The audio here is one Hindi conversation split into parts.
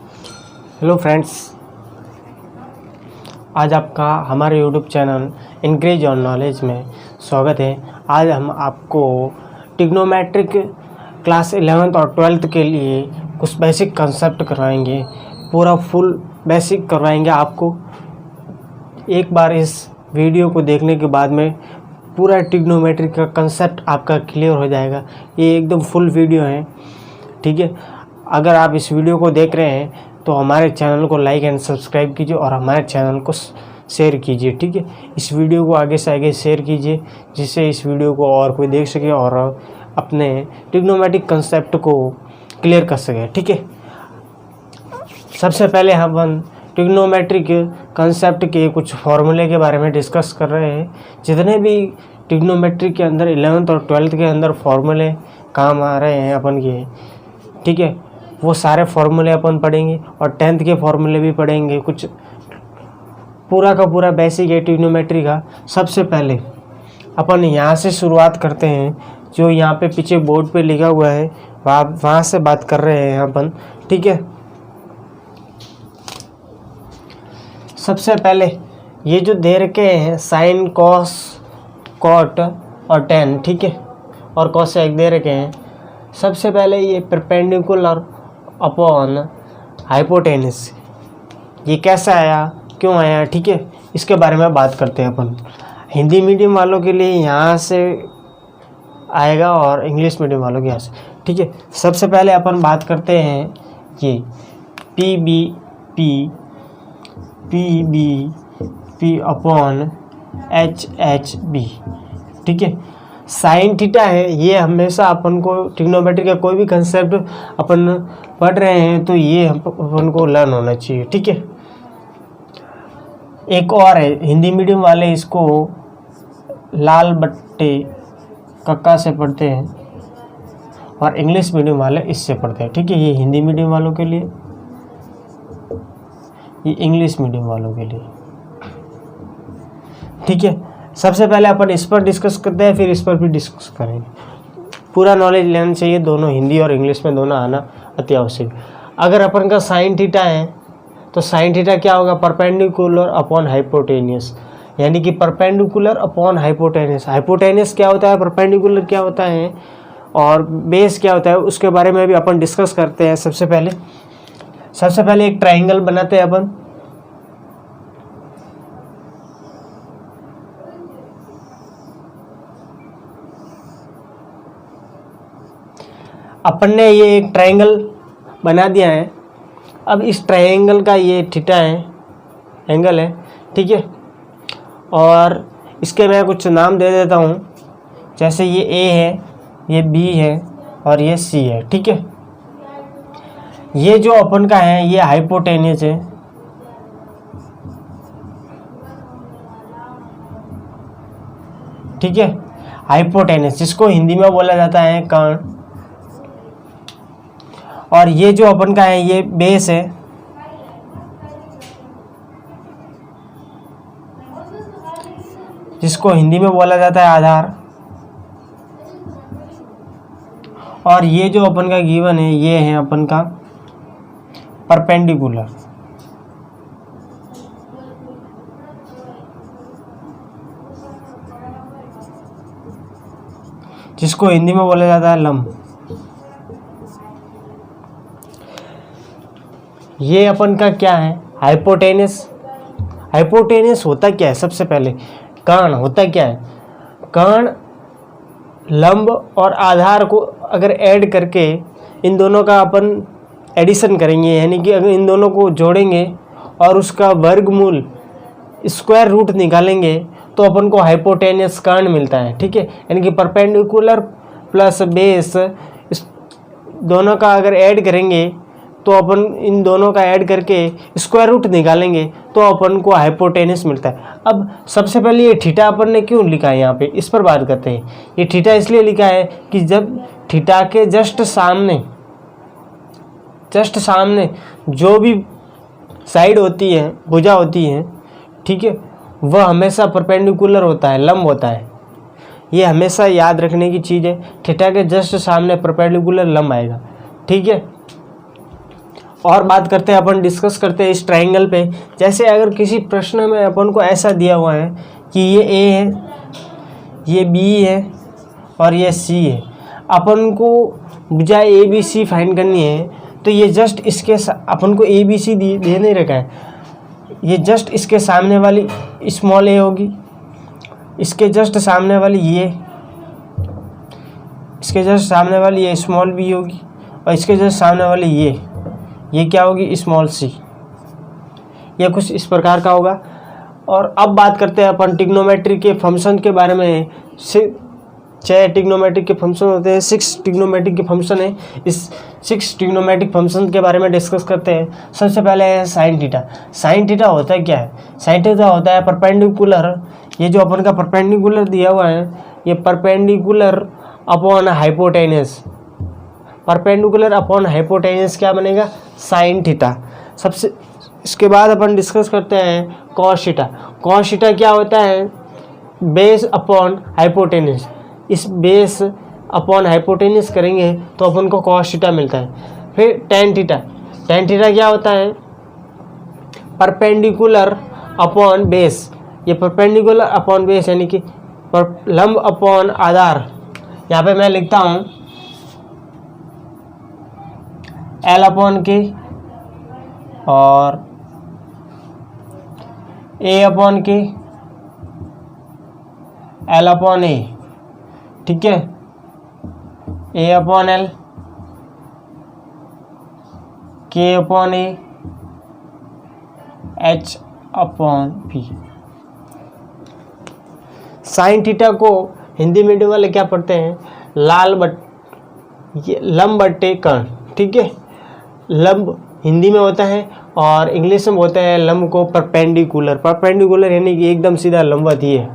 हेलो फ्रेंड्स, आज आपका हमारे YouTube channel increase on knowledge में स्वागत है। आज हम आपको ट्रिग्नोमेट्रिक क्लास 11th और 12th के लिए कुछ बेसिक कंसेप्ट करवाएंगे। पूरा फुल बेसिक करवाएंगे आपको। एक बार इस वीडियो को देखने के बाद में पूरा ट्रिग्नोमेट्रिक का कंसेप्ट आपका क्लियर हो जाएगा। ये एकदम फुल वीडियो है, ठीक है। अगर आप इस वीडियो को देख रहे हैं तो हमारे चैनल को लाइक एंड सब्सक्राइब कीजिए और हमारे चैनल को शेयर कीजिए, ठीक है। इस वीडियो को आगे से आगे शेयर कीजिए जिससे इस वीडियो को और कोई देख सके और अपने ट्रिग्नोमेट्रिक कंसेप्ट को क्लियर कर सके, ठीक है। सबसे पहले हम ट्रिग्नोमेट्रिक कंसेप्ट के कुछ फॉर्मूले के बारे में डिस्कस कर रहे हैं। जितने भी ट्रिग्नोमेट्रिक के अंदर 11th और 12th के अंदर फॉर्मूले काम आ रहे हैं अपन के, ठीक है, वो सारे फॉर्मूले अपन पढ़ेंगे और 10th के फॉर्मूले भी पढ़ेंगे। कुछ पूरा का पूरा बेसिक है ट्रिग्नोमेट्री का। सबसे पहले अपन यहाँ से शुरुआत करते हैं, जो यहाँ पे पीछे बोर्ड पे लिखा हुआ है वहाँ से बात कर रहे हैं अपन, ठीक है। सबसे पहले ये जो दे रखे हैं साइन, कॉस, कॉट और टेन, ठीक है, और कोसेक दे रखे हैं। सबसे पहले ये परपेंडिकुलर अपॉन हाइपोटेनस, ये कैसा आया, क्यों आया, ठीक है, इसके बारे में बात करते हैं अपन। हिंदी मीडियम वालों के लिए यहाँ से आएगा और इंग्लिश मीडियम वालों के यहाँ से, ठीक है। सबसे पहले अपन बात करते हैं ये पी अपॉन एच बी, ठीक है। साइन थीटा है, ये हमेशा अपन को ट्रिग्नोमेट्री का कोई भी कंसेप्ट अपन पढ़ रहे हैं तो ये अपन को लर्न होना चाहिए, ठीक है। एक और है, हिंदी मीडियम वाले इसको लाल बट्टे कक्का से पढ़ते हैं और इंग्लिश मीडियम वाले इससे पढ़ते हैं, ठीक है। ये हिंदी मीडियम वालों के लिए, ये इंग्लिश मीडियम वालों के लिए, ठीक है। सबसे पहले अपन इस पर डिस्कस करते हैं, फिर इस पर भी डिस्कस करेंगे। पूरा नॉलेज लेना चाहिए, दोनों हिंदी और इंग्लिश में दोनों आना अति आवश्यक। अगर अपन का साइन थीटा है तो साइन थीटा क्या होगा, परपेंडिकुलर अपॉन हाइपोटेनियस, यानी कि परपेंडिकुलर अपॉन हाइपोटेनियस। हाइपोटेनियस क्या होता है, परपेंडिकुलर क्या होता है और बेस क्या होता है, उसके बारे में भी अपन डिस्कस करते हैं। सबसे पहले एक ट्राइंगल बनाते हैं अपन। अपन ने ये एक ट्रायंगल बना दिया है। अब इस ट्रायंगल का ये थीटा है, एंगल है, ठीक है, और इसके मैं कुछ नाम दे देता हूँ। जैसे ये ए है, ये बी है और ये सी है, ठीक है। ये जो अपन का है ये हाइपोटेनियस है, ठीक है, हाइपोटेनियस, जिसको हिंदी में बोला जाता है कर्ण। और ये जो अपन का है ये बेस है, जिसको हिंदी में बोला जाता है आधार। और ये जो अपन का गिवन है ये है अपन का परपेंडिकुलर, जिसको हिंदी में बोला जाता है लंब। ये अपन का क्या है, हाइपोटेनस। हाइपोटेनस होता क्या है, सबसे पहले कर्ण होता क्या है, कर्ण लंब और आधार को अगर ऐड करके इन दोनों का अपन एडिशन करेंगे, यानी कि अगर इन दोनों को जोड़ेंगे और उसका वर्गमूल स्क्वायर रूट निकालेंगे तो अपन को हाइपोटेनस कर्ण मिलता है, ठीक है। यानी कि परपेंडिकुलर प्लस बेस, इस दोनों का अगर ऐड करेंगे तो अपन इन दोनों का ऐड करके स्क्वायर रूट निकालेंगे तो अपन को हाइपोटेनस मिलता है। अब सबसे पहले ये थीटा अपन ने क्यों लिखा है यहाँ पे, इस पर बात करते हैं। ये थीटा इसलिए लिखा है कि जब थीटा के जस्ट सामने जो भी साइड होती है, भुजा होती है, ठीक है, वह हमेशा परपेंडिकुलर होता है, लंब होता है। ये हमेशा याद रखने की चीज़ है। थीटा के जस्ट सामने परपेंडिकुलर लंब आएगा, ठीक है। और बात करते हैं अपन, डिस्कस करते हैं इस ट्रायंगल पे। जैसे अगर किसी प्रश्न में अपन को ऐसा दिया हुआ है कि ये ए है, ये बी है और ये सी है, अपन को भुजा ए बी सी फाइंड करनी है, तो ये जस्ट इसके अपन को ए बी सी दे नहीं रखा है, ये जस्ट इसके सामने वाली स्मॉल ए होगी, इसके जस्ट सामने वाली ये, इसके जस्ट सामने वाली ये स्मॉल बी होगी, और इसके जस्ट सामने वाली ये क्या होगी, स्मॉल सी। ये कुछ इस प्रकार का होगा। और अब बात करते हैं अपन ट्रिग्नोमेट्री के फंक्शन के बारे में। 6 ट्रिग्नोमेट्रिक के फंक्शन होते हैं, 6 ट्रिग्नोमेट्रिक के फंक्शन है। इस 6 ट्रिग्नोमेट्रिक फंक्शन के बारे में डिस्कस करते हैं। सबसे पहले है साइन थीटा। साइन थीटा होता है क्या है? साइन थीटा होता है परपेंडिकुलर, ये जो अपन का परपेंडिकुलर दिया हुआ है, ये perpendicular upon hypotenuse, perpendicular upon hypotenuse क्या बनेगा? Sine theta. सबसे इसके बाद अपन डिस्कस करते हैं कॉस थीटा। कॉस थीटा क्या होता है? Base upon hypotenuse. इस बेस अपॉन हाइपोटेनस करेंगे तो अपन को कॉस थीटा मिलता है। फिर टेन थीटा। टेन थीटा क्या होता है? Perpendicular upon base. ये परपेंडिकुलर अपॉन बेस यानी कि लंब अपॉन आधार। यहाँ पे मैं लिखता हूँ एल अपॉन के और A upon K, L upon A, ठीक है, A upon L, K upon A, H upon P. Sine theta को हिंदी मीडियम वाले क्या पढ़ते हैं? ये लंब बट्टे कर्ण, ठीक है। लंब हिंदी में होता है और इंग्लिश में होता है लंब को परपेंडिकुलर। परपेंडिकुलर यानी कि एकदम सीधा लंबवत ही है,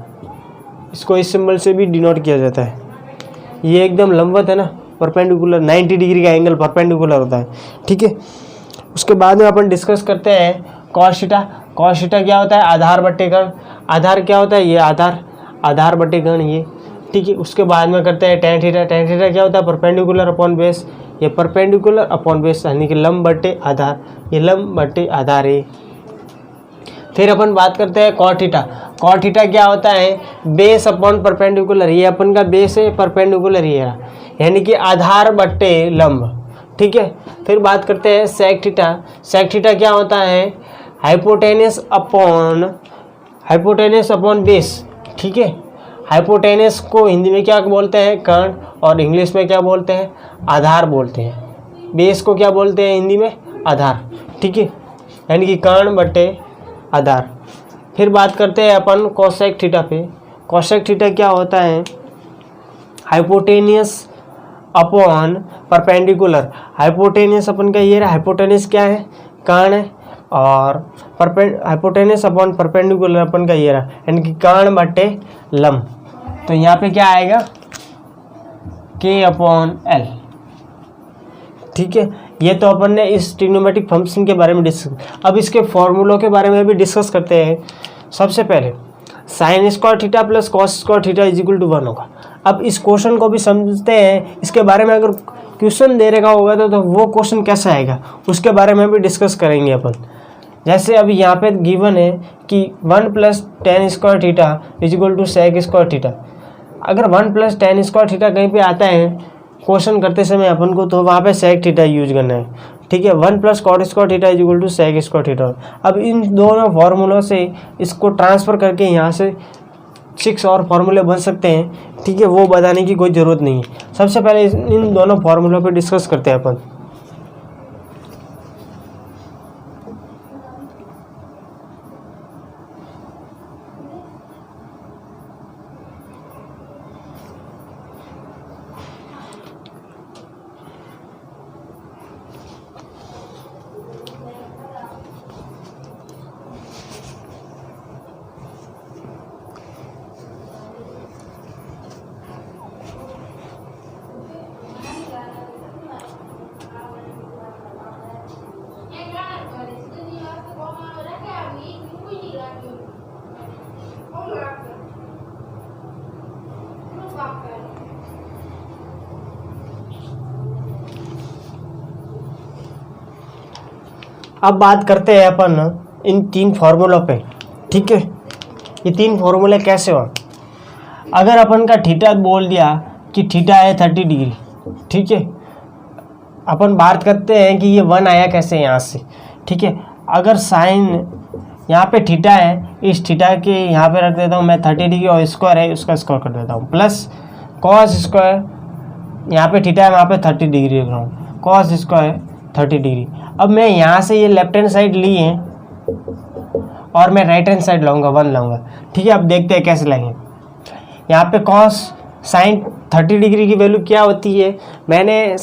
इसको इस सिंबल से भी डिनोट किया जाता है। ये एकदम लंबवत है ना, परपेंडिकुलर 90 डिग्री का एंगल परपेंडिकुलर होता है, ठीक है। उसके बाद में अपन डिस्कस करते हैं कॉस थीटा। कॉस थीटा क्या होता है? आधार बट्टे कर्ण। आधार क्या होता है? ये आधार बट्टे कर्ण ये, ठीक है। उसके बाद में करते हैं टेन थीटा। टेन थीटा क्या होता है? Perpendicular upon base. ये परपेंडिकुलर अपॉन बेस यानी कि लंब बट्टे आधार, ये लंब बट्टे आधार है। फिर अपन बात करते हैं कॉट थीटा। कॉट थीटा क्या होता है? Base upon perpendicular. ये अपन का बेस है, परपेंडिकुलर ये है, यानी कि आधार बट्टे लंब, ठीक है। फिर बात करते हैं सेक थीटा। सेक थीटा क्या होता है? हाइपोटेनस अपॉन बेस, ठीक है। हाइपोटेनस को हिंदी में क्या बोलते हैं? कर्ण, और इंग्लिश में क्या बोलते हैं? आधार बोलते हैं। बेस को क्या बोलते हैं हिंदी में? आधार, ठीक है, यानी कि कर्ण बट्टे आधार। फिर बात करते हैं अपन कोसेक थीटा पे। कोसेक थीटा क्या होता है? Hypotenuse upon perpendicular. हाइपोटेनियस अपन का ये रहा, हाइपोटेनस क्या है? कर्ण है, और हाइपोटेनस अपॉन परपेंडिकुलर अपन का ये रहा, यानी कि कर्ण बट्टे लंब। तो यहाँ पे क्या आएगा? के अपॉन एल, ठीक है। ये तो अपन ने इस ट्रिग्नोमेट्रिक फंक्शन के बारे में डिस्कस। अब इसके फॉर्मूलों के बारे में भी डिस्कस करते हैं। सबसे पहले sine square theta plus cos square theta is equal to 1 होगा। अब इस क्वेश्चन को भी समझते हैं। इसके बारे में अगर क्वेश्चन दे रखा होगा तो वो क्वेश्चन कैसा आएगा उसके बारे में भी डिस्कस करेंगे अपन। जैसे अभी यहाँ पे गिवन है कि 1 + tan square theta is equal to sec square theta. अगर 1 + tan स्क्वायर थीटा कहीं पे आता है क्वेश्चन करते समय अपन को, तो वहाँ पे सेक थीटा यूज करना है, ठीक है। 1 + cot square theta is equal to sec square theta. अब इन दोनों फार्मूलों से इसको ट्रांसफ़र करके यहाँ से 6 और फार्मूले बन सकते हैं, ठीक है। वो बताने की कोई ज़रूरत नहीं है। सबसे पहले इन दोनों फार्मूलों पर डिस्कस करते हैं अपन। अब बात करते हैं अपन इन 3 फार्मूलों पे, ठीक है। ये 3 फार्मूले कैसे हो, अगर अपन का थीटा बोल दिया कि थीटा है 30 डिग्री, ठीक है। अपन बात करते हैं कि ये 1 आया कैसे यहाँ से, ठीक है। अगर साइन यहाँ पे थीटा है, इस थीटा के यहाँ पे रख देता हूँ मैं 30 डिग्री, और स्क्वायर है उसका स्क्वायर कर देता हूँ, प्लस कॉस स्क्वायर, यहाँ पे थीटा है वहाँ पे 30 डिग्री रख रहा हूँ, कॉस स्क्वायर 30 डिग्री। अब मैं यहाँ से ये लेफ्ट हैंड साइड ली है और मैं राइट हैंड साइड लाऊंगा 1 लाऊंगा, ठीक है। अब देखते हैं कैसे लाएंगे। यहाँ पे कॉस साइन 30 डिग्री की वैल्यू क्या होती है, मैंने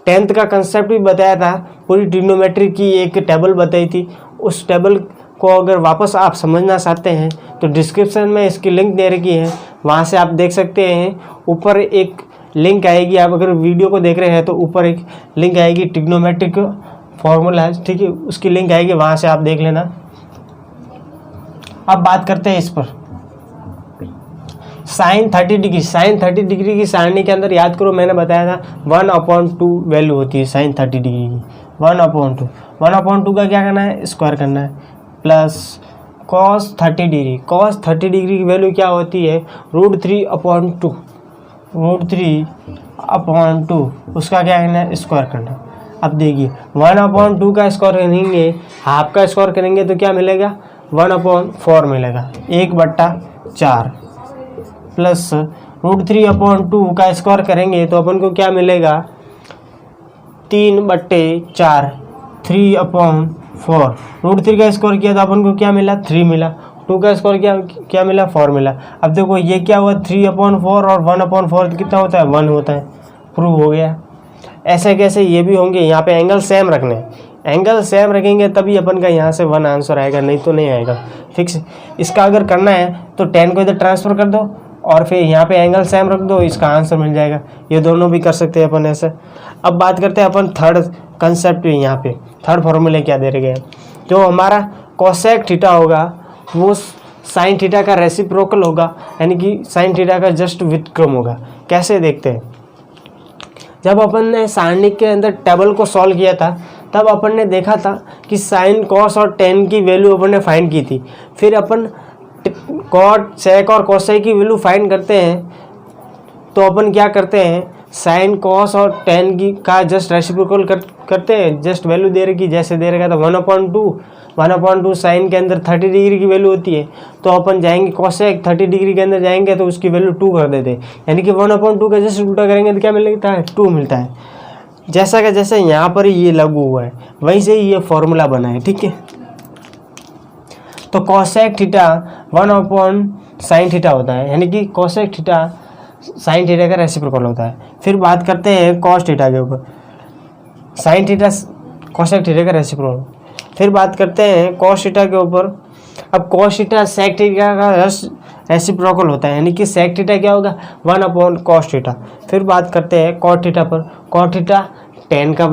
10th का कंसेप्ट भी बताया था, पूरी ट्रिग्नोमेट्री की एक टेबल बताई थी। उस टेबल को अगर वापस आप समझना चाहते हैं तो डिस्क्रिप्शन में इसकी लिंक दे रखी है, वहाँ से आप देख सकते हैं। ऊपर एक लिंक आएगी, आप अगर वीडियो को देख रहे हैं तो ऊपर एक लिंक आएगी, ट्रिग्नोमेट्रिक फॉर्मूला है, ठीक है, उसकी लिंक आएगी, वहाँ से आप देख लेना। अब बात करते हैं इस पर, साइन 30 डिग्री, साइन 30 डिग्री की सारणी के अंदर याद करो मैंने बताया था 1/2 वैल्यू होती है साइन 30 डिग्री की, 1/2। 1/2 का क्या करना है, स्क्वायर करना है, plus cos 30 degree, cos 30 degree की वैल्यू क्या होती है, √3/2, √3/2, उसका क्या करना है, स्क्वायर करना है। अब देखिए 1/2 का स्क्वायर करेंगे, हाफ का स्क्वायर करेंगे तो क्या मिलेगा, 1/4 मिलेगा, 1/4, प्लस √3/2 का स्क्वायर करेंगे तो अपन को क्या मिलेगा, 3/4, 3/4। √3 का स्क्वायर किया तो अपन को क्या मिला, 3 मिला, 2 का स्क्वायर क्या मिला, 4 मिला। अब देखो ये क्या हुआ, 3/4 और 1/4 कितना होता है, 1 होता है, प्रूव हो गया। ऐसे कैसे ये भी होंगे, यहाँ पे एंगल सेम रखने हैं, एंगल सेम रखेंगे तभी अपन का यहाँ से 1 आंसर आएगा, नहीं तो नहीं आएगा फिक्स। इसका अगर करना है तो 10 को इधर ट्रांसफ़र कर दो और फिर यहाँ पे एंगल सेम रख दो, इसका आंसर मिल जाएगा। ये दोनों भी कर सकते हैं अपन ऐसे। अब बात करते हैं अपन थर्ड कंसेप्ट, यहाँ पे थर्ड फॉर्मूले क्या दे रखे हैं, जो हमारा कोसेक थीटा होगा वो साइन थीटा का रेसिप्रोकल होगा, यानी कि साइन थीटा का जस्ट व्युत्क्रम होगा। कैसे देखते हैं, जब अपन ने सारणी के अंदर टेबल को सॉल्व किया था तब अपन ने देखा था कि साइन कॉस और टेन की वैल्यू अपन ने फाइंड की थी। फिर अपन कॉट सेक और कोसेक की वैल्यू फाइंड करते हैं तो अपन क्या करते हैं, साइन कॉस और टेन की का जस्ट रेसिप्रोकल करते हैं, जस्ट वैल्यू दे रखी जैसे दे रखा था 1/2 साइन के अंदर 30 डिग्री की वैल्यू होती है, तो अपन जाएंगे कोसेक 30 डिग्री के अंदर जाएंगे तो उसकी वैल्यू 2 कर देते हैं, यानी कि 1/2 का जस्ट उल्टा करेंगे तो क्या मिलता है, 2 मिलता है। जैसा कि जैसे यहाँ पर ये लागू हुआ है वहीं से ही ये फॉर्मूला बना है, ठीक है। तो कोसेक थीटा 1/sin थीटा होता है, यानी कि कोसेक थीटा साइन थीटा का रेसिप्रोकल होता है। फिर बात करते हैं कॉस थीटा के ऊपर, साइन थीटा कोसेक थीटा का रेसिप्रोकल। फिर बात करते हैं कॉस थीटा के ऊपर। अब कॉस थीटा सेक थीटा का रेसिप्रोकल होता है, यानी कि सेक थीटा क्या होगा, 1/cos थीटा। फिर बात करते हैं कॉट थीटा पर, कॉट थीटा टेन का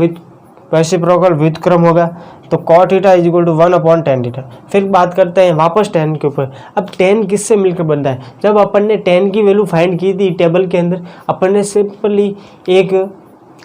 रेसिप्रोकल व्युत्क्रम होगा, तो cot theta is equal to 1/tan theta. फिर बात करते हैं वापस टेन के ऊपर। अब टेन किससे मिलकर बनता है, जब अपन ने टेन की वैल्यू फाइंड की थी टेबल के अंदर, अपन ने सिंपली एक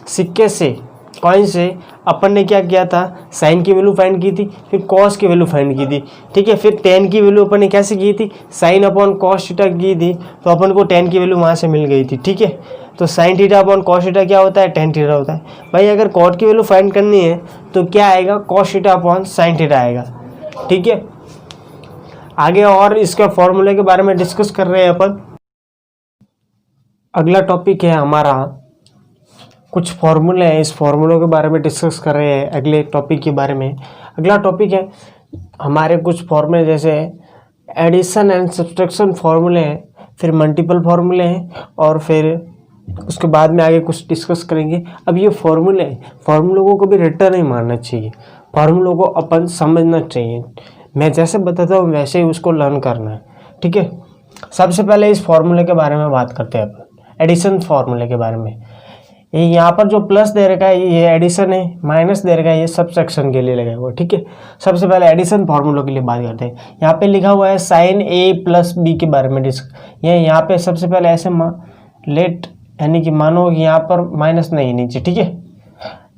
सिक्के से कॉइन से अपन ने क्या किया था, साइन की वैल्यू फाइंड की थी, फिर कॉस की वैल्यू फाइंड की थी, ठीक है। फिर टेन की वैल्यू अपन ने कैसे की थी, sin/cos थीटा की थी, तो अपन को टेन की वैल्यू वहाँ से मिल गई थी, ठीक है। तो sin θ/cos थीटा क्या होता है, tan थीटा होता है। भाई अगर कॉट की वैल्यू फाइंड करनी है तो क्या आएगा, cos θ/sin थीटा आएगा, ठीक है। आगे और इसके फॉर्मूले के बारे में डिस्कस कर रहे हैं अपन। अगला टॉपिक है हमारा कुछ फॉर्मूले हैं, इस फॉर्मूलों के बारे में डिस्कस कर रहे हैं अगले टॉपिक के बारे में। अगला टॉपिक है हमारे कुछ फॉर्मूले, जैसे एडिशन एंड सब्सट्रैक्शन फॉर्मूले हैं, फिर मल्टीपल फॉर्मूले हैं, और फिर उसके बाद में आगे कुछ डिस्कस करेंगे। अब ये फॉर्मूलों को कभी रट्टा नहीं मारना चाहिए, फॉर्मूलों को अपन समझना चाहिए। मैं जैसे बताता हूँ वैसे ही उसको लर्न करना है, ठीक है। सबसे पहले इस फॉर्मूले के बारे में बात करते हैं अपन, एडिशन फॉर्मूले के बारे में। ये यहाँ पर जो प्लस दे रखा है ये एडिशन है, माइनस दे रखा है ये सबसेक्शन के लिए लगा हुआ है, ठीक है। सबसे पहले एडिशन फार्मूलों के लिए बात करते हैं। यहाँ पे लिखा हुआ है sin a + b के बारे में ये यहाँ पे सबसे पहले ऐसे लेट, यानी कि मानो कि यहाँ पर माइनस नहीं नीचे, ठीक है।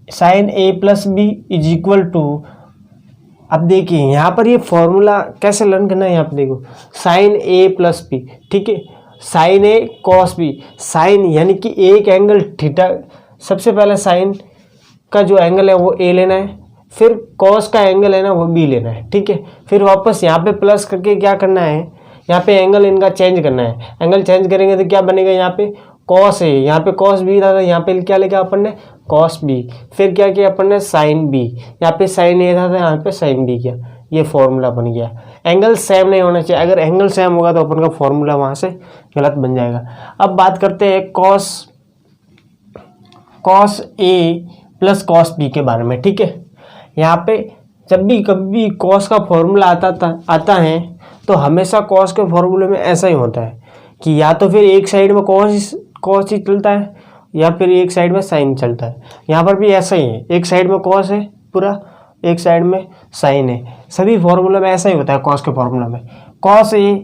Sine A plus B is equal to, अब देखिए यहाँ पर ये फॉर्मूला कैसे लर्न करना है, यहाँ पर देखो साइन ए प्लस बी, ठीक है, साइन ए कॉस बी, साइन यानी कि एक एंगल थीटा, सबसे पहले साइन का जो एंगल है वो ए लेना है, फिर कॉस का एंगल है ना वो बी लेना है, ठीक है, फिर वापस यहाँ पे प्लस करके क्या करना है, यहाँ पे एंगल इनका चेंज करना है, एंगल चेंज करेंगे तो क्या बनेगा, यहाँ पे कॉस ए, यहाँ पे कॉस बी था, यहाँ पे क्या लिखा अपन ने कॉस बी, फिर क्या किया अपन ने साइन बी, यहाँ पे साइन ए था तो यहाँ पे साइन बी किया, ये फॉर्मूला बन गया। एंगल सेम नहीं होना चाहिए, अगर एंगल सेम होगा तो अपन का फॉर्मूला वहाँ से गलत बन जाएगा। अब बात करते हैं cos A plus cos B के बारे में, ठीक है। यहाँ पे जब भी कभी कॉस का फॉर्मूला आता है तो हमेशा कॉस के फॉर्मूले में ऐसा ही होता है कि या तो फिर एक साइड में कॉस ही चलता है या फिर एक साइड में साइन चलता है। यहाँ पर भी ऐसा ही है, एक साइड में कॉस है पूरा, एक साइड में साइन है, सभी फॉर्मूला में ऐसा ही होता है। कॉस के फॉर्मूला में कॉस ए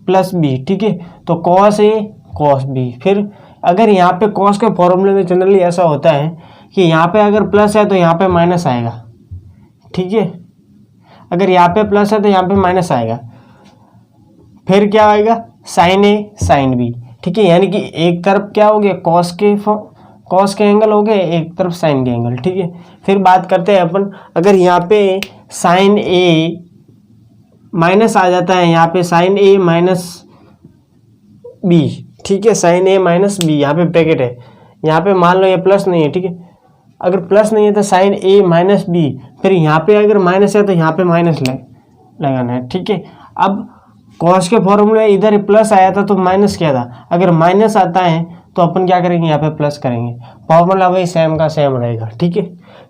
प्लस बी, ठीक है, तो कॉस ए कॉस बी। फिर अगर यहाँ पे कॉस के फॉर्मूले में जनरली ऐसा होता है कि यहाँ पे अगर प्लस है तो यहाँ पे माइनस आएगा, ठीक है, अगर यहाँ पे प्लस है तो यहाँ पे माइनस आएगा, फिर क्या आएगा साइन ए साइन बी, ठीक है, यानी कि एक तरफ क्या हो गया कॉस के एंगल हो गए, एक तरफ साइन के एंगल, ठीक है। फिर बात करते हैं अपन, अगर यहाँ पे साइन ए माइनस आ जाता है, यहाँ पे साइन ए माइनस बी, ठीक है, साइन ए माइनस बी, यहाँ पे ब्रैकेट है, यहाँ पे मान लो ये प्लस नहीं है, ठीक है, अगर प्लस नहीं है तो साइन ए माइनस बी, फिर यहाँ पे अगर माइनस है तो यहाँ पे माइनस लगाना है, ठीक है। अब कॉस के फॉर्मूले इधर प्लस आया था तो माइनस किया था, अगर माइनस आता है तो अपन क्या करेंगे, यहाँ पे प्लस करेंगे, फॉर्मूला वही सेम का सेम रहेगा, ठीक है।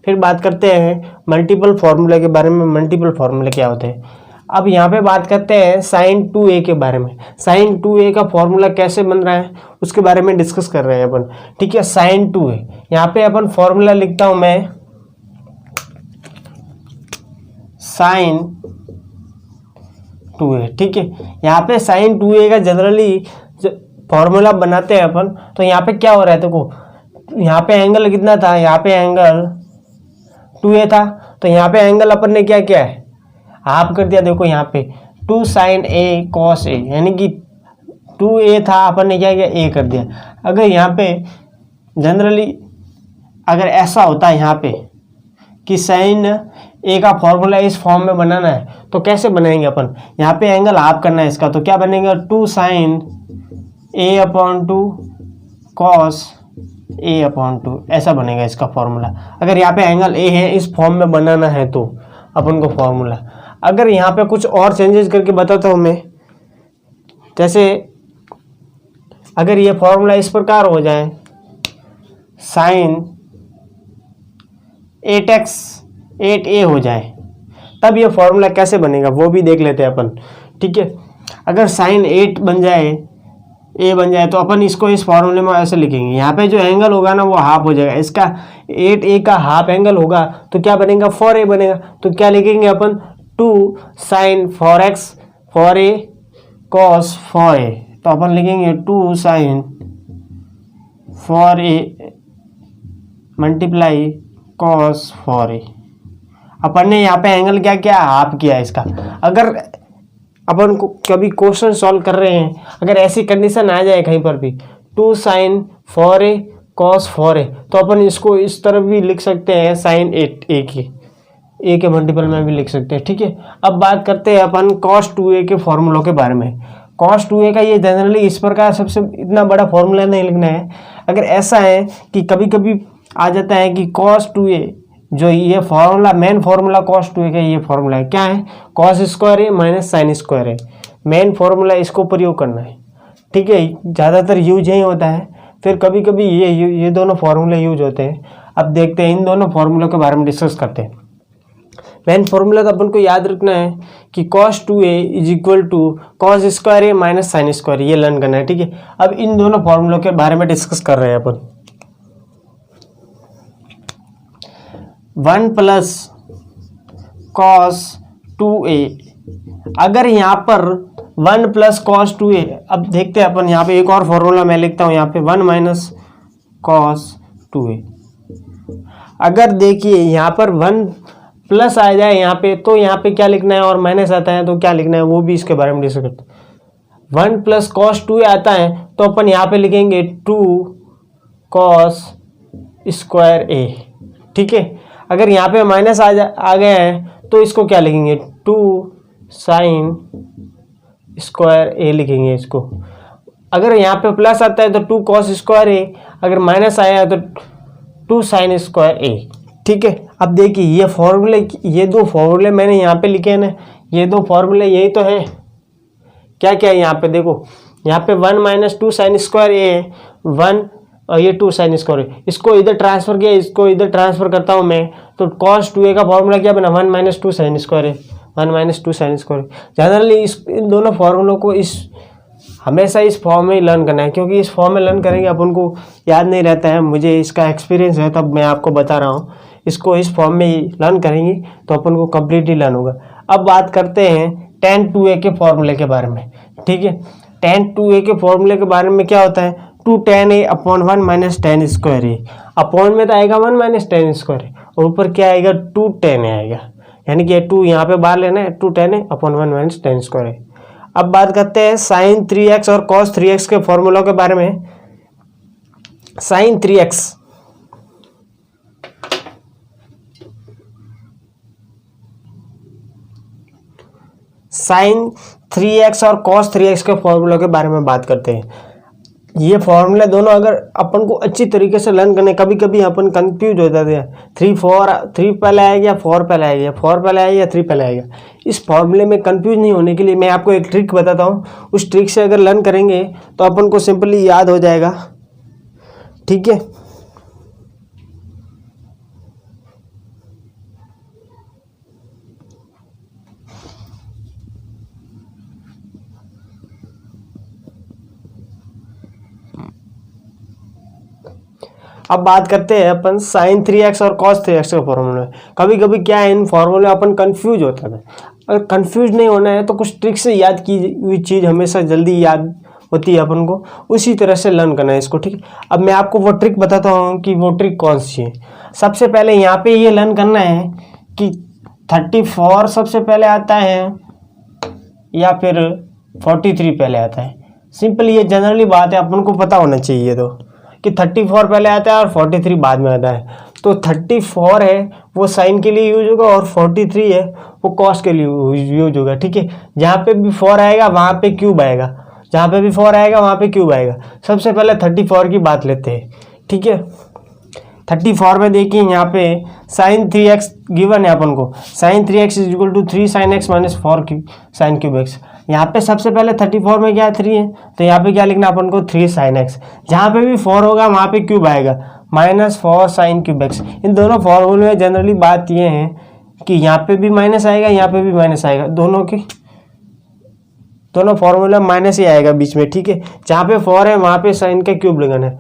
फिर बात करते हैं मल्टीपल फार्मूले के बारे में, मल्टीपल फार्मूले क्या होते हैं। अब यहाँ पे बात करते हैं साइन 2a के बारे में, साइन 2a का फॉर्मूला कैसे बन रहा है उसके बारे में डिस्कस कर रहे हैं अपन, ठीक है। साइन 2a, यहाँ पे अपन फॉर्मूला लिखता हूँ मैं, साइन 2a, ठीक है। यहाँ पे साइन 2a का जनरली फॉर्मूला बनाते हैं अपन, तो यहाँ पे क्या हो रहा है, देखो यहाँ पे एंगल कितना था, यहाँ पे एंगल 2a था, तो यहाँ पे एंगल अपन ने क्या किया है, हाफ कर दिया, देखो यहाँ पे 2 साइन ए कॉस ए, यानी कि 2a था, अपन ने क्या किया a कर दिया। अगर यहाँ पे जनरली अगर ऐसा होता है यहाँ पे कि साइन ए का फॉर्मूला इस फॉर्म में बनाना है तो कैसे बनाएंगे अपन, यहाँ पे एंगल हाफ करना है इसका, तो क्या बनेगा 2 sign A upon 2 cos A upon 2, ऐसा बनेगा इसका फॉर्मूला। अगर यहाँ पे एंगल ए है, इस फॉर्म में बनाना है तो अपन को फॉर्मूला। अगर यहाँ पे कुछ और चेंजेस करके बताता हूँ मैं, जैसे अगर ये फॉर्मूला इस प्रकार हो जाए, साइन 8x 8a हो जाए, तब ये फॉर्मूला कैसे बनेगा वो भी देख लेते हैं अपन, ठीक है। अगर साइन 8 बन जाए, a बन जाए, तो अपन इसको इस फॉर्मूले में ऐसे लिखेंगे, यहाँ पे जो एंगल होगा ना वो हाफ हो जाएगा, इसका 8a का हाफ एंगल होगा तो क्या बनेगा 4a बनेगा, तो क्या लिखेंगे अपन 2 sign 4x 4a cos 4a, तो अपन लिखेंगे 2 sign 4a multiply cos 4a। अपन ने यहाँ पे एंगल क्या किया, हाफ किया इसका। अगर अपन को कभी क्वेश्चन सॉल्व कर रहे हैं, अगर ऐसी कंडीशन आ जाए कहीं पर भी 2 साइन 4a कॉस 4a, तो अपन इसको इस तरफ भी लिख सकते हैं, साइन 8a के मल्टीपल में भी लिख सकते हैं, ठीक है। अब बात करते हैं अपन कॉस 2a के फॉर्मूलों के बारे में। कॉस 2a का ये जनरली इस प्रकार सबसे इतना बड़ा फॉर्मूला नहीं लिखना है। अगर ऐसा है कि कभी कभी आ जाता है कि कॉस 2a, जो ये formula main formula cos 2a का ये फॉर्मूला है, क्या है, कॉस स्क्वायर है माइनस साइन स्क्वायर है, मेन फॉर्मूला इसको प्रयोग करना है, ठीक है। ज़्यादातर यूज यही होता है, फिर कभी कभी ये दोनों फार्मूले यूज होते हैं। अब देखते हैं इन दोनों फार्मूलों के बारे में डिस्कस करते हैं। मेन फॉर्मूला तो अपन को याद रखना है कि cos 2a is equal to cos square A minus sine square, ये लर्न करना है, ठीक है। अब इन दोनों फॉर्मूलों के बारे में डिस्कस कर रहे हैं अपन। 1 प्लस कॉस 2a, अगर यहाँ पर 1 प्लस कॉस 2a, अब देखते हैं अपन यहाँ पे एक और फॉर्मूला मैं लिखता हूँ यहाँ पे 1 माइनस कॉस 2a। अगर देखिए यहाँ पर 1 प्लस आ जाए यहाँ पे, तो यहाँ पे क्या लिखना है, और माइनस आता है तो क्या लिखना है, वो भी इसके बारे में डिस्कस करते हैं। 1 प्लस कॉस 2 आता है तो अपन यहाँ पे लिखेंगे 2 कॉस स्क्वायर ए, ठीक है। अगर यहाँ पे माइनस आ गया है तो इसको क्या लिखेंगे, 2 साइन स्क्वायर ए लिखेंगे इसको। अगर यहाँ पे प्लस आता है तो 2 कॉस स्क्वायर ए, अगर माइनस आया तो 2 साइन स्क्वायर ए, ठीक है। अब देखिए ये फॉर्मूले, ये दो फॉर्मूले मैंने यहाँ पे लिखे हैं ना, ये दो फॉर्मूले यही तो है। क्या क्या है यहाँ पे देखो, यहाँ पे 1 माइनस 2 साइन स्क्वायर ए है, 1 और ये 2 साइन स्क्वायर ए, इसको इधर ट्रांसफर किया, इसको इधर ट्रांसफर करता हूँ मैं, तो कॉस 2a का फॉर्मूला क्या बना, 1 minus 2 sine square A, 1 minus 2 sine square A. Generally in दोनों फॉर्मूलों को हमेशा इस फॉर्म में लर्न करना है, क्योंकि इस फॉर्म में लर्न करेंगे अपन को याद नहीं रहता है। मुझे इसका एक्सपीरियंस है, तब मैं आपको बता रहा हूँ। इसको इस फॉर्म में लर्न करेंगे तो अपन को कम्प्लीटली लर्न होगा। अब बात करते हैं tan 2a के फॉर्मूले के बारे में, ठीक है। tan 2a के फॉर्मूले के बारे में क्या होता है, 2 tan a upon 1 minus tan square A. Upon में तो आएगा 1 माइनस tan स्क्वायर ए, और ऊपर क्या आएगा, 2 tan a आएगा, यानी कि 2 यहाँ पे बाहर लेना है, 2 tan a upon 1 minus tan square A. अब बात करते हैं साइन 3x और कॉस 3x के फॉर्मूलों के बारे में। साइन 3x, साइन 3x और कॉस 3x के फॉर्मूलों के बारे में बात करते हैं। ये फॉर्मूले दोनों अगर अपन को अच्छी तरीके से लर्न करने, कभी कभी अपन कंफ्यूज हो जाते हैं, 3 पहले आएगा या 4 पहले आएगा, 4 पहले आएगा या 3 पहले आएगा। इस फॉर्मूले में कंफ्यूज नहीं होने के लिए मैं आपको एक ट्रिक बताता हूँ। उस ट्रिक से अगर लर्न करेंगे तो अपन को सिंपली याद हो जाएगा, ठीक है। अब बात करते हैं अपन साइन 3x और कॉस 3x के फॉर्मूले। कभी कभी क्या है, इन फॉर्मूले अपन कंफ्यूज होता है। अगर कंफ्यूज नहीं होना है तो कुछ ट्रिक से याद की हुई चीज़ हमेशा जल्दी याद होती है अपन को, उसी तरह से लर्न करना है इसको, ठीक है। अब मैं आपको वो ट्रिक बताता हूँ कि वो ट्रिक कौन सी है। सबसे पहले यहाँ पे ये लर्न करना है कि 34 सबसे पहले आता है या फिर 43 पहले आता है। सिंपल ये जनरली बात है, अपन को पता होना चाहिए तो कि 34 पहले आता है और 43 बाद में आता है। तो 34 है वो साइन के लिए यूज होगा और 43 है वो कॉस के लिए यूज होगा, ठीक है। जहाँ पे भी 4 आएगा वहाँ पे क्यूब आएगा, जहाँ पे भी 4 आएगा वहाँ पे क्यूब आएगा। सबसे पहले 34 की बात लेते हैं, ठीक है। 34 में देखिए यहाँ पे साइन 3x गिवन है अपन को, sine 3x is equal to 3 sine x minus 4 sine cube x. यहाँ पे सबसे पहले 34 में क्या है, 3 है, तो यहाँ पे क्या लिखना अपन को, 3 साइन x। जहाँ पे भी 4 होगा वहाँ पे क्यूब आएगा, माइनस 4 साइन क्यूब एक्स। इन दोनों फॉर्मूले में जनरली बात ये है कि यहाँ पे भी माइनस आएगा, यहाँ पे भी माइनस आएगा, दोनों फॉर्मूला माइनस ही आएगा बीच में, ठीक है। जहाँ पे 4 है वहाँ पे साइन का क्यूब लगाना है।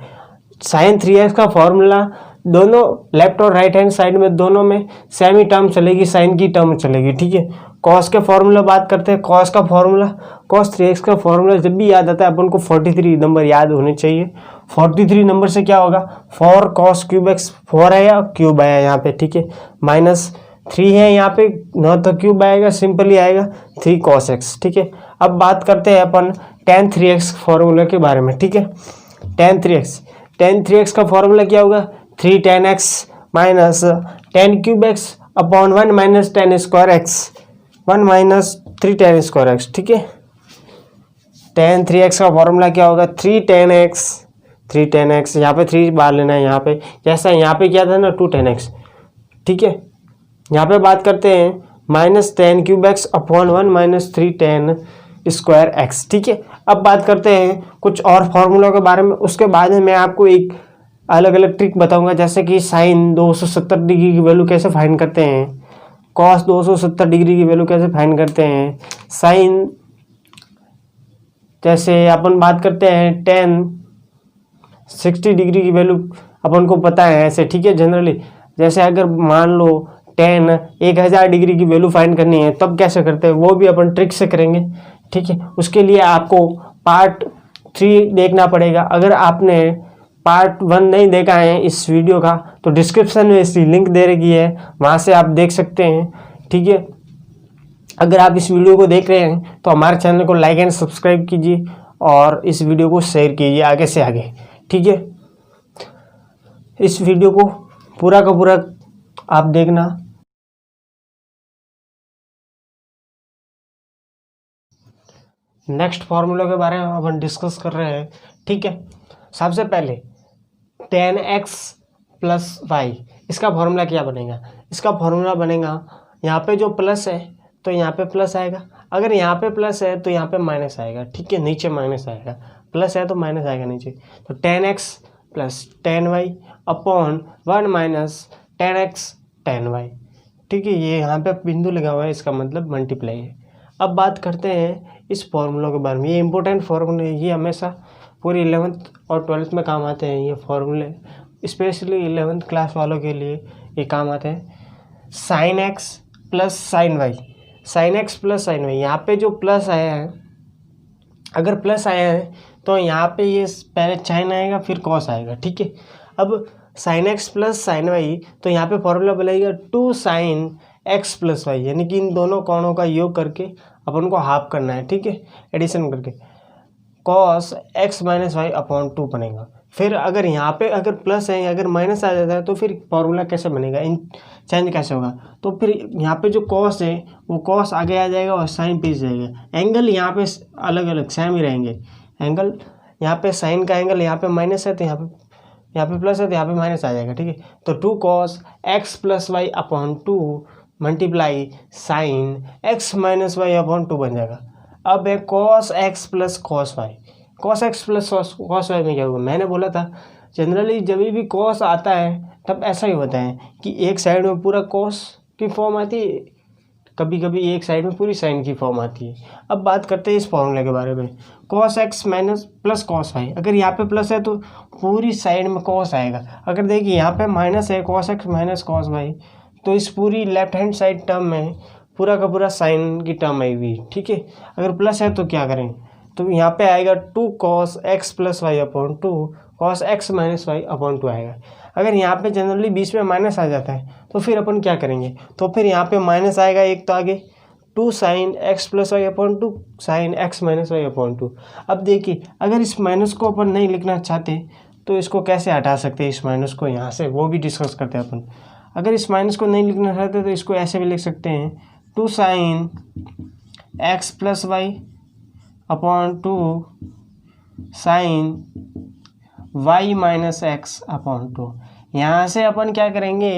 साइन 3x का फॉर्मूला दोनों लेफ्ट और राइट हैंड साइड में दोनों में सेम ही टर्म चलेगी, साइन की टर्म चलेगी, ठीक है। कॉस के फॉर्मूला बात करते हैं। कॉस का फॉर्मूला, कॉस 3x का फॉर्मूला जब भी याद आता है अपन को 43 नंबर याद होने चाहिए। 43 नंबर से क्या होगा, 4 कॉस क्यूब एक्स, 4 आया क्यूब आया यहाँ पे, ठीक है। माइनस 3 है यहाँ पे, ना तो क्यूब आएगा, सिंपली आएगा 3 कॉस एक्स, ठीक है। अब बात करते हैं अपन tan 3x फॉर्मूला के बारे में, ठीक है। tan 3x का फॉर्मूला क्या होगा, 3 tan x minus tan cube x upon 1 minus tan square x, 1 minus 3 tan square x, ठीक है। tan 3x का फॉर्मूला क्या होगा, 3 tan x, यहाँ पे 3 बार लेना है, यहाँ पे जैसा यहाँ पे क्या था ना 2 tan x, ठीक है। यहाँ पे बात करते हैं minus tan cube x upon 1 minus 3 tan square x, ठीक है। अब बात करते हैं कुछ और फॉर्मूलों के बारे में, उसके बाद में मैं आपको एक अलग अलग ट्रिक बताऊंगा, जैसे कि साइन 270 डिग्री की वैल्यू कैसे फाइंड करते हैं, कॉस 270 डिग्री की वैल्यू कैसे फाइंड करते हैं, साइन जैसे अपन बात करते हैं tan 60 डिग्री की वैल्यू अपन को पता है ऐसे, ठीक है। जनरली जैसे अगर मान लो tan 1000 डिग्री की वैल्यू फाइंड करनी है तब कैसे करते हैं, वो भी अपन ट्रिक से करेंगे, ठीक है। उसके लिए आपको पार्ट 3 देखना पड़ेगा। अगर आपने पार्ट 1 नहीं देखा है इस वीडियो का तो डिस्क्रिप्शन में इसकी लिंक दे रखी है, वहाँ से आप देख सकते हैं। ठीक है, अगर आप इस वीडियो को देख रहे हैं तो हमारे चैनल को लाइक एंड सब्सक्राइब कीजिए और इस वीडियो को शेयर कीजिए आगे से आगे। ठीक है, इस वीडियो को पूरा का पूरा आप देखना। नेक्स्ट फार्मूला के बारे में अपन डिस्कस कर रहे हैं। ठीक है, सबसे पहले tan x प्लस वाई, इसका फार्मूला क्या बनेगा? इसका फार्मूला बनेगा, यहाँ पे जो प्लस है तो यहाँ पे प्लस आएगा, अगर यहाँ पे प्लस है तो यहाँ पे माइनस आएगा। ठीक है, नीचे माइनस आएगा, प्लस है तो माइनस आएगा नीचे। तो tan x plus tan y upon 1 minus tan x tan y। ठीक है, ये यहाँ पे बिंदु लगा हुआ है, इसका मतलब मल्टीप्लाई है। अब बात करते हैं इस फार्मूला के बारे में। ये इंपॉर्टेंट फार्मूले, ये हमेशा पूरी 11th और 12th में काम आते हैं ये फार्मूले, स्पेशली 11th क्लास वालों के लिए ये काम आते हैं। Sine x plus sine y, sine x plus sine y, यहाँ पे जो प्लस आया है, अगर प्लस आया है तो यहाँ पे ये पहले साइन आएगा फिर कॉस आएगा। ठीक है, अब sine x plus sine y, तो यहाँ पे फॉर्मूला बनेगा 2 साइन एक्स प्लस वाई, यानी कि इन दोनों कोणों का योग करके अपन को हाफ करना है। ठीक है, एडिशन करके cos x minus y upon 2 बनेगा। फिर अगर यहाँ पे अगर प्लस है, अगर माइनस आ जाता है तो फिर फॉर्मूला कैसे बनेगा, इन चेंज कैसे होगा? तो फिर यहाँ पे जो कॉस है वो कॉस आगे आ जाएगा और साइन पीछे जाएगा। एंगल यहाँ पे अलग अलग सेम ही रहेंगे। एंगल यहाँ पे साइन का एंगल यहाँ पे माइनस है तो यहाँ पे प्लस है तो यहाँ पे माइनस आ जाएगा। ठीक है, तो 2 cos x plus y upon 2 multiply sine x minus y upon 2 बन जाएगा। अब है cos x plus cos y, cos x plus cos y में क्या होगा? मैंने बोला था जनरली जब भी कॉस आता है तब ऐसा ही होता है कि एक साइड में पूरा कॉस की फॉर्म आती है, कभी कभी एक साइड में पूरी साइन की फॉर्म आती है। अब बात करते हैं इस फॉर्मूले के बारे में। Cos x minus plus cos y, अगर यहाँ पे प्लस है तो पूरी साइड में कॉस आएगा। अगर देखिए यहाँ पे माइनस है, cos x minus cos y, तो इस पूरी लेफ्ट हैंड साइड टर्म में पूरा का पूरा साइन की टर्म आई हुई। ठीक है, अगर प्लस है तो क्या करें? तो यहाँ पे आएगा 2 cos x plus y upon 2 cos x minus y upon 2 आएगा। अगर यहाँ पे जनरली बीच में माइनस आ जाता है तो फिर अपन क्या करेंगे? तो फिर यहाँ पे माइनस आएगा एक, तो आगे 2 sine x plus y upon 2 sine x minus y upon 2। अब देखिए अगर इस माइनस को अपन नहीं लिखना चाहते तो इसको कैसे हटा सकते हैं, इस माइनस को यहाँ से, वो भी डिस्कस करते हैं अपन। अगर इस माइनस को नहीं लिखना चाहते तो इसको ऐसे भी लिख सकते हैं 2 sine x plus y upon 2 sine y minus x upon 2। यहाँ से अपन क्या करेंगे,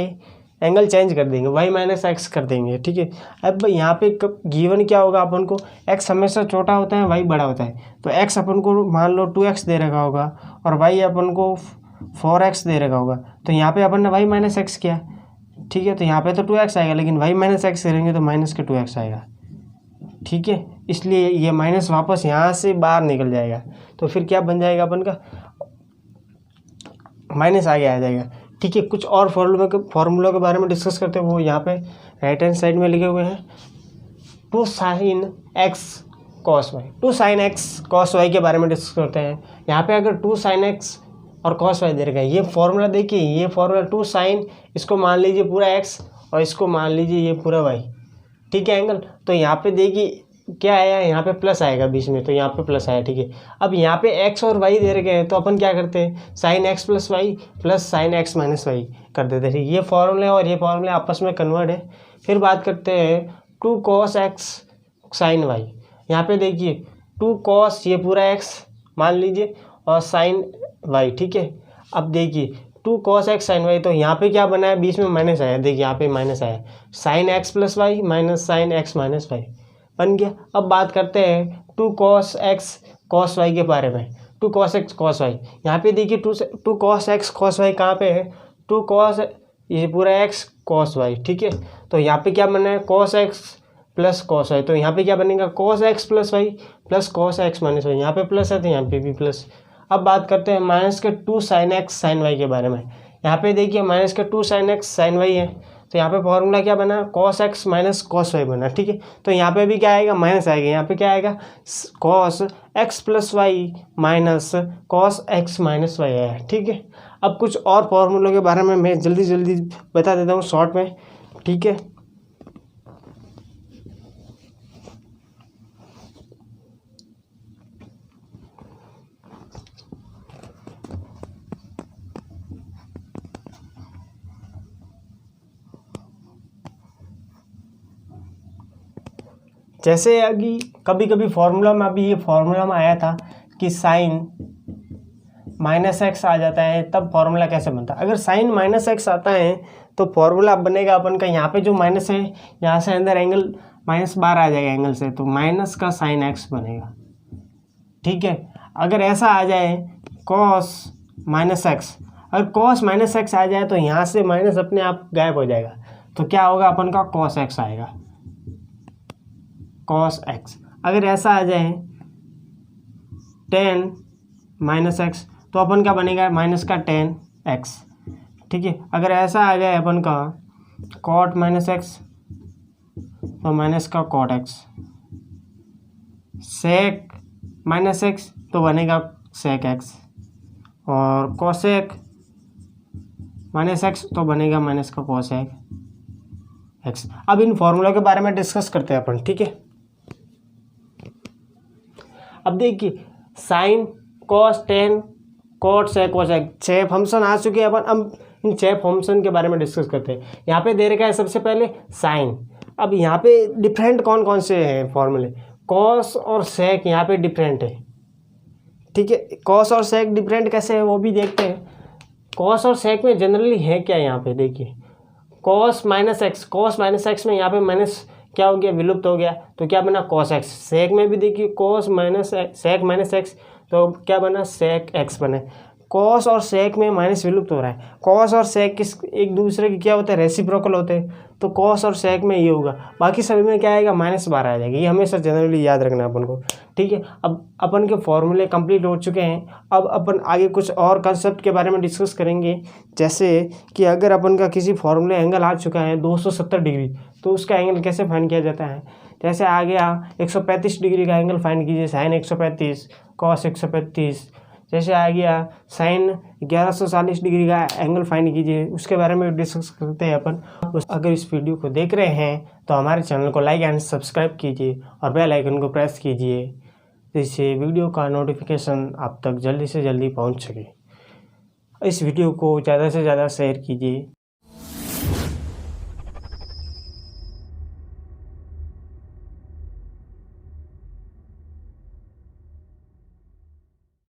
एंगल चेंज कर देंगे, वाई माइनस एक्स कर देंगे। ठीक है, अब यहाँ पे गिवन क्या होगा अपन को, एक्स हमेशा छोटा होता है, वाई बड़ा होता है। तो एक्स अपन को मान लो 2x दे रखा होगा और वाई अपन को 4x दे रखा होगा, तो यहाँ पे अपन ने वाई माइनस एक्स किया। ठीक है, तो यहाँ पे तो 2x आएगा, लेकिन वाई माइनस एक्स करेंगे तो माइनस के 2x आएगा। ठीक है, इसलिए ये माइनस वापस यहाँ से बाहर निकल जाएगा, तो फिर क्या बन जाएगा अपन का, माइनस आगे आ जाएगा। ठीक है, कुछ और फार्मूला के बारे में डिस्कस करते हैं, वो यहाँ पे राइट हैंड साइड में लिखे हुए हैं। 2 sine x cos y, 2 sine x cos y के बारे में डिस्कस करते हैं। यहाँ पे अगर 2 साइन एक्स और कॉस वाई दे रखा है, ये फॉर्मूला देखिए, ये फॉर्मूला 2 साइन, इसको मान लीजिए पूरा एक्स और इसको मान लीजिए ये पूरा वाई। ठीक है, एंगल, तो यहाँ पे देखिए क्या आया, यहाँ पे प्लस आएगा बीच में, तो यहाँ पे प्लस आया। ठीक है, अब यहाँ पे एक्स और वाई दे रखे हैं तो अपन क्या करते हैं, sine x plus y plus sine x minus y कर देते हैं। ये फॉर्मूले और ये फॉर्मूले आपस में कन्वर्ट है। फिर बात करते हैं 2 कॉस एक्स साइन वाई, यहाँ पे देखिए 2 कॉस, ये पूरा एक्स मान लीजिए, और साइन वाई। ठीक है, अब देखिए 2 कॉस एक्स साइन वाई, तो यहाँ पे क्या बना है, बीच में माइनस आया, देखिए यहाँ पे माइनस आया, sine x plus y minus sine x minus y बन गया। अब बात करते हैं 2 कॉस एक्स कॉस वाई के बारे में। 2 कॉस एक्स कॉस वाई, यहाँ पे देखिए 2 कॉस एक्स कॉस वाई कहाँ पे है, 2 कॉस, ये पूरा एक्स कॉस वाई। ठीक है, तो यहाँ पे क्या बना है, cos x plus cos y, तो यहाँ पे क्या बनेगा, cos x plus y plus cos x minus y. यहाँ पे प्लस है तो यहाँ पे भी प्लस। अब बात करते हैं माइनस के 2 साइन एक्स साइन वाई के बारे में। यहाँ पे देखिए माइनस के 2 साइन एक्स साइन वाई है, तो यहाँ पे फॉर्मूला क्या बना, cos x minus cos y बना, ठीक है। तो यहाँ पे भी क्या आएगा, माइनस आएगा, यहाँ पे क्या आएगा, cos x plus y minus cos x minus y आया, ठीक है। अब कुछ और फॉर्मूलों के बारे में मैं जल्दी जल्दी बता देता हूँ शॉर्ट में, ठीक है। जैसे अभी कभी कभी फॉर्मूला में, अभी ये फॉर्मूला में आया था कि साइन माइनस एक्स आ जाता है, तब फॉर्मूला कैसे बनता है। अगर साइन माइनस एक्स आता है तो फॉर्मूला बनेगा अपन का, यहाँ पे जो माइनस है यहाँ से अंदर एंगल माइनस बाहर आ जाएगा एंगल से, तो माइनस का साइन एक्स बनेगा, ठीक है। अगर ऐसा आ जाए कॉस माइनस एक्स, अगर कॉस माइनस एक्स आ जाए तो यहाँ से माइनस अपने आप गायब हो जाएगा, तो क्या होगा, अपन का कॉस एक्स आएगा, कॉस एक्स। अगर ऐसा आ जाए टेन माइनस एक्स, तो अपन का बनेगा माइनस का टेन एक्स, ठीक है। अगर ऐसा आ जाए अपन का कॉट माइनस एक्स, तो माइनस का cot x. Sec minus x तो बनेगा सेक एक्स, और कोसेक माइनस एक्स तो बनेगा माइनस का कोसेक एक्स। अब इन फॉर्मूलों के बारे में डिस्कस करते हैं अपन, ठीक है। अब देखिए sine cos tan cot sec cosec 6 function आ चुके हैं अपन। अब इन 6 फंक्शन के बारे में डिस्कस करते हैं। यहाँ पे दे रखा है सबसे पहले साइन। अब यहाँ पे डिफरेंट कौन कौन से हैं फॉर्मूले, कॉस और सेक यहाँ पे डिफरेंट है, ठीक है। कॉस और सेक डिफरेंट कैसे है वो भी देखते हैं। कॉस और सेक में जनरली है क्या, यहाँ पे देखिए कॉस माइनस एक्स में यहाँ पे माइनस क्या हो गया, विलुप्त हो गया, तो क्या बना कॉस एक्स। सेक में भी देखिए cos minus sec minus x, तो क्या बना सेक एक्स बने। कॉस और सेक में माइनस विलुप्त हो रहा है। कॉस और सेक किस एक दूसरे के क्या होते हैं, रेसिप्रोकल होते हैं, तो कॉस और सेक में ये होगा। बाकी सभी में क्या आएगा, माइनस बार आ जाएगी। ये हमेशा जनरली याद रखना अपन को, ठीक है। अब अपन के फॉर्मूले कंप्लीट हो चुके हैं। अब अपन आगे कुछ और कंसेप्ट के बारे में डिस्कस करेंगे, जैसे कि अगर अपन का किसी फॉर्मूले एंगल आ चुका है 270 डिग्री, तो उसका एंगल कैसे फाइंड किया जाता है। जैसे आ गया 135 डिग्री का एंगल फाइंड कीजिए, साइन 135 कॉस 135। जैसे आ गया साइन 1140 डिग्री का एंगल फाइंड कीजिए, उसके बारे में डिस्कस करते हैं अपन। अगर इस वीडियो को देख रहे हैं तो हमारे चैनल को लाइक एंड सब्सक्राइब कीजिए और बेल आइकन को प्रेस कीजिए, जिससे वीडियो का नोटिफिकेशन आप तक जल्दी से जल्दी पहुंच सके। इस वीडियो को ज़्यादा से ज़्यादा शेयर कीजिए